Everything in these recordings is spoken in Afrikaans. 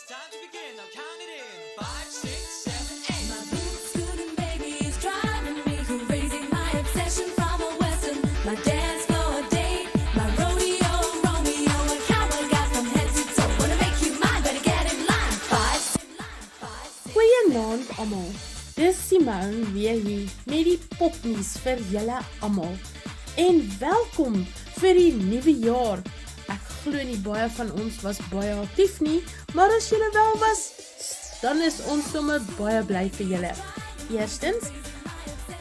It's time to begin. Now count it in. 5, 6, 7, 8. My blue student baby is driving me crazy. My obsession from a western, my dance floor date, my rodeo Romeo, a cowboy guy from head to toe. Wanna make you mine, better get in line. 5. Goeienaand almal. Dis Simone weer hier met die popnuus vir julle almal. En welkom vir die nuwe jaar. Ek glo nie baie van ons was baie aktief nie, maar as julle wel was, dan is ons sommer baie bly vir julle. Eerstens,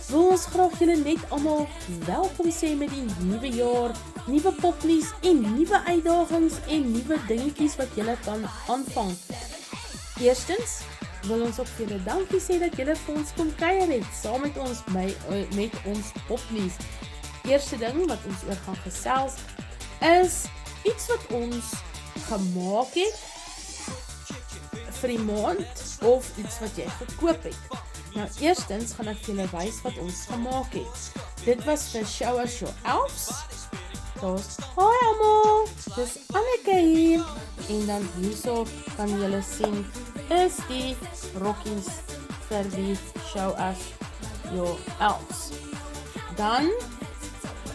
wil ons graag julle net almal welkom sê met die nuwe jaar, nuwe popnuus en nuwe uitdagings en nuwe dingetjies wat julle kan aanvang. Eerstens, wil ons ook vir julle dankie sê dat julle vir ons kom kuier het, saam met ons met ons popnuus. Eerste ding wat ons oor gaan gesels, is iets wat ons gemaak het vir die maand, of iets wat jy gekoop het. Nou eerstens gaan ek vir julle wys wat ons gemaak het. Dit was vir Show Us Your Elves. Daar's, hoi almal, dis Anneke hier, en dan hierso kan julle sien, is die rokkies vir die Show Us Your Elves. Dan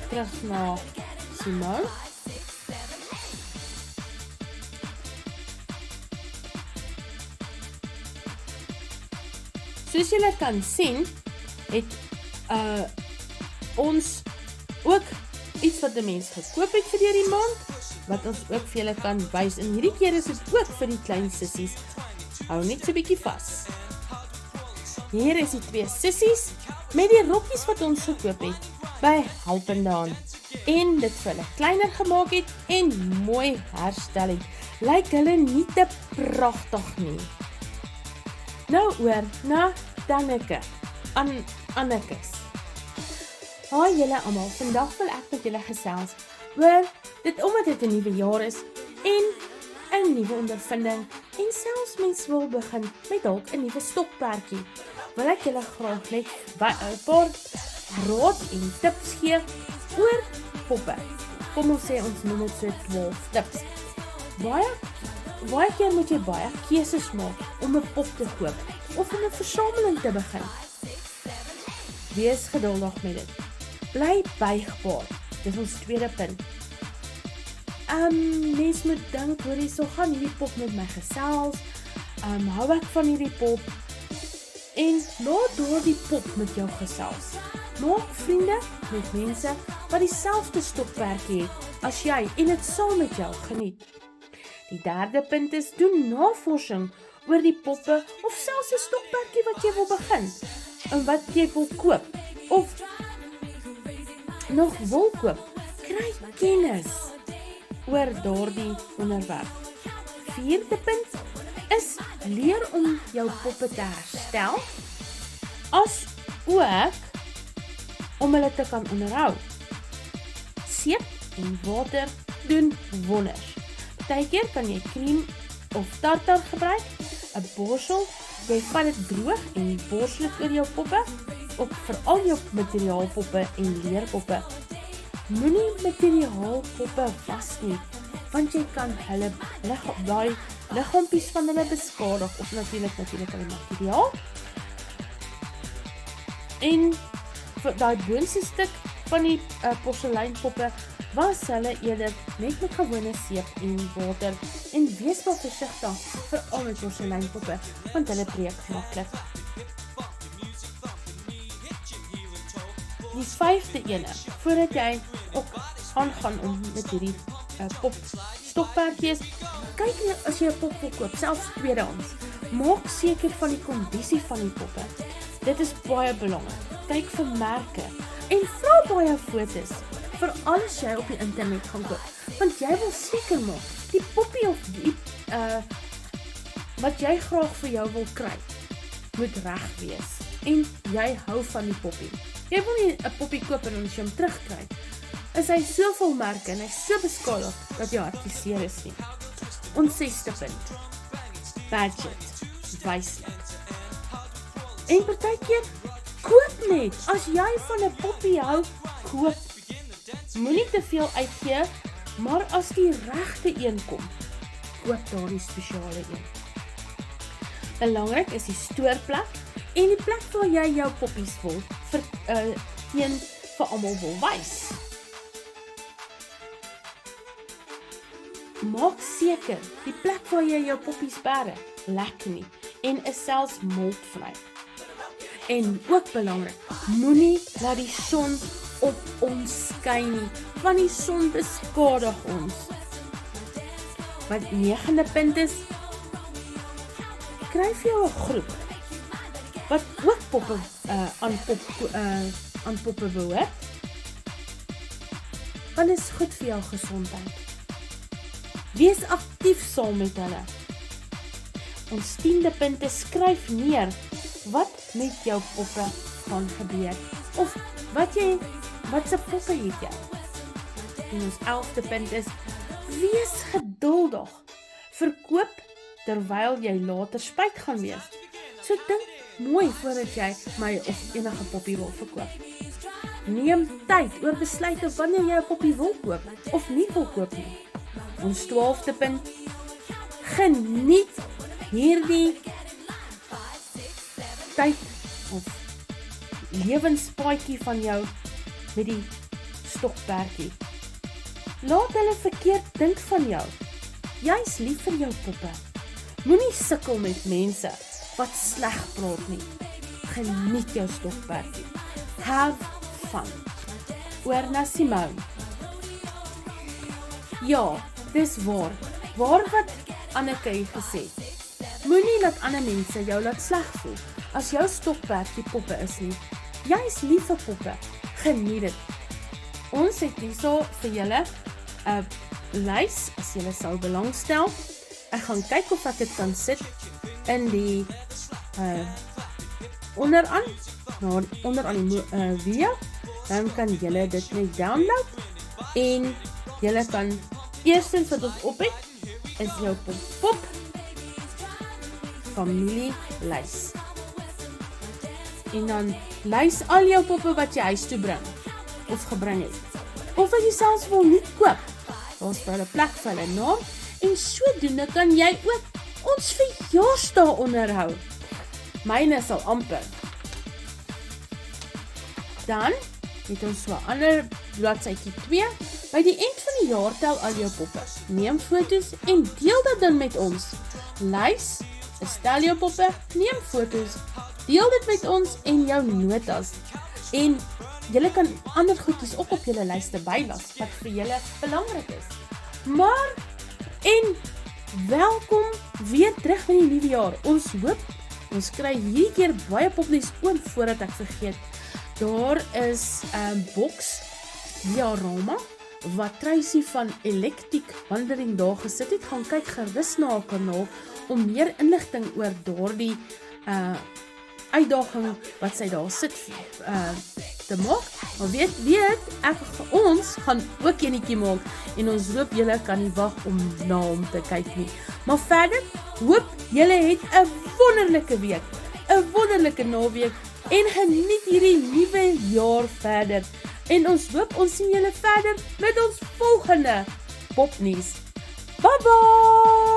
terug na Simone. Soos julle kan sien, het ons ook iets wat die mens gekoop het vir die maand, wat ons ook vir julle kan wys. En hierdie keer is het ook vir die klein sissies. Hou net so bietjie vas. Hier is die 2 sissies met die rokkies wat ons gekoop het by Helpendaan. En dit vir hulle kleiner gemaak het en mooi herstel het. Lyk hulle nie te pragtig nie. Nou oor na Danneke, Annekes. Haai julle almal, vandag wil ek met julle gesels oor dit omdat dit 'n nuwe jaar is en 'n nuwe ondervinding en selfs mens wil begin met dalk 'n nuwe stokperdjie. Wil ek julle graag net 'n paar raad en tips gee oor poppe. Kom ons sê ons noem dit so 12 tips. Baie keer moet jy baie keuses maak om 'n pop te koop of om 'n versameling te begin. Wees geduldig met dit. Bly buigbaar. Dis ons tweede punt. Mens moet dink, hoorie, so gaan hierdie pop met my gesels. Hou ek van hierdie pop? En laat door die pop met jou gesels. Maak vriende met mense wat dieselfde stokperdjie het as jy en dit saam met jou geniet. Die derde punt is, doen navorsing oor die poppe of selfs 'n stokperdjie wat jy wil begin en wat jy wil koop of nog wil koop. Kry kennis oor daardie onderwerp. Vierde punt is, leer om jou poppe te herstel, as ook om hulle te kan onderhou. Seep en water doen wonders. Partykeer kan jy krem of tartar gebruik, 'n borsel, jy vat dit droog en jy borsel dit oor jou poppe, op veral jou materiaalpoppe en leerpoppe. Moenie materiaalpoppe was nie, want jy kan hulle liggaampies van hulle beskadig, of natuurlik hulle materiaal. En vir daai boonste stuk van die porseleinpoppe, was hulle eerder net met gewone seep en water, en wees maar versigtig veral met porseleinpoppe, want hulle breek maklik. Die 5de ene, voordat jy ook aangaan om met hierdie pop stokperdjies, kyk as jy 'n pop wil koop, selfs tweedehands, maak seker van die kondisie van die poppe. Dit is baie belangrik. Kyk vir merke en vra baie fotos vir alles jy op die internet gaan koop, want jy wil seker maak die poppie of die wat jy graag vir jou wil kry, moet reg wees en jy hou van die poppie. Jy wil nie 'n poppie koop en as jy hom terugkry, is hy soveel merke en hy so beskadig dat jy hartseer is nie. Ons 6de punt, budget, wyslik. En partykeer, koop net, as jy van 'n poppie hou, koop. Moenie te veel uitgee, maar as die regte een kom, koop daardie spesiale een. Belangrik is die stoorplek en die plek waar jy jou poppies wil vir almal wil wys. Maak seker, die plek waar jy jou poppies bære, lek nie en is selfs moltvry. En ook belangrik, moenie laat die son op ons skyn nie, want die son beskadig ons. Wat 9de punt is, kry vir jou 'n groep wat ook poppe aan poppe behoort, want dit is goed vir jou gesondheid. Wees aktief saam met hulle. Ons 10de punt is, skryf neer wat met jou poppe gaan gebeur, of wat se poppe het jy. En ons 11de punt is, wees geduldig. Verkoop terwyl jy later spyt gaan wees. So dink mooi voordat jy my of enige poppie wil verkoop. Neem tyd oor besluite wanneer jy 'n poppie wil koop of nie wil koop nie. Ons 12de punt, geniet hierdie tyd of lewenspaadjie van jou met die stokperdjie. Laat hulle verkeerd dink van jou. Jy is lief vir jou poppe. Moenie sukkel met mense wat sleg praat nie. Geniet jou stokperdjie. Have fun. Oor na Simone. Ja, dis waar. Waar wat Anneke gesê. Moenie laat ander mense jou laat sleg voel as jou stokperdjie poppe is nie. Jy is lief vir poppe. Geniet dit. Ons het hierso vir julle 'n lys as julle sou belangstel. Ek gaan kyk of ek dit kan sit in die onderaan die video. Dan kan julle dit net download en julle kan eerstens wat ons op het is jou pop familielys. En dan lys al jou poppe wat jy huis toe bring of gebring het. Of as jy selfs wil nie koop, daar's vir hulle plek vir hulle naam en sodoende kan jy ook ons verjaarsdag onderhou. Myne sal amper. Dan het ons so 'n ander bladsytjie 2. By die eind van die jaar tel al jou poppe. Neem foto's en deel dit dan met ons. Lys, stel jou poppe, neem foto's, deel dit met ons en jou notas. En julle kan ander goedjies ook op julle lyste bylas wat vir julle belangrik is. Maar en welkom weer terug in die nuwe jaar. Ons hoop ons kry hierdie keer baie popnuus oor voordat ek vergeet. Daar is 'n boks diorama wat Tracy van Electric Wandering daar gesit het. Gaan kyk gerus na haar kanaal om meer inligting oor daardie uitdaging wat sy daar sit te maak. Maar weet ons gaan ook enetjie maak en ons hoop julle kan nie wag om na hom te kyk nie. Maar verder, hoop julle het 'n wonderlike week, 'n wonderlike naweek en geniet hierdie nuwe jaar verder. En ons hoop ons sien julle verder met ons volgende popnuus. Bye bye!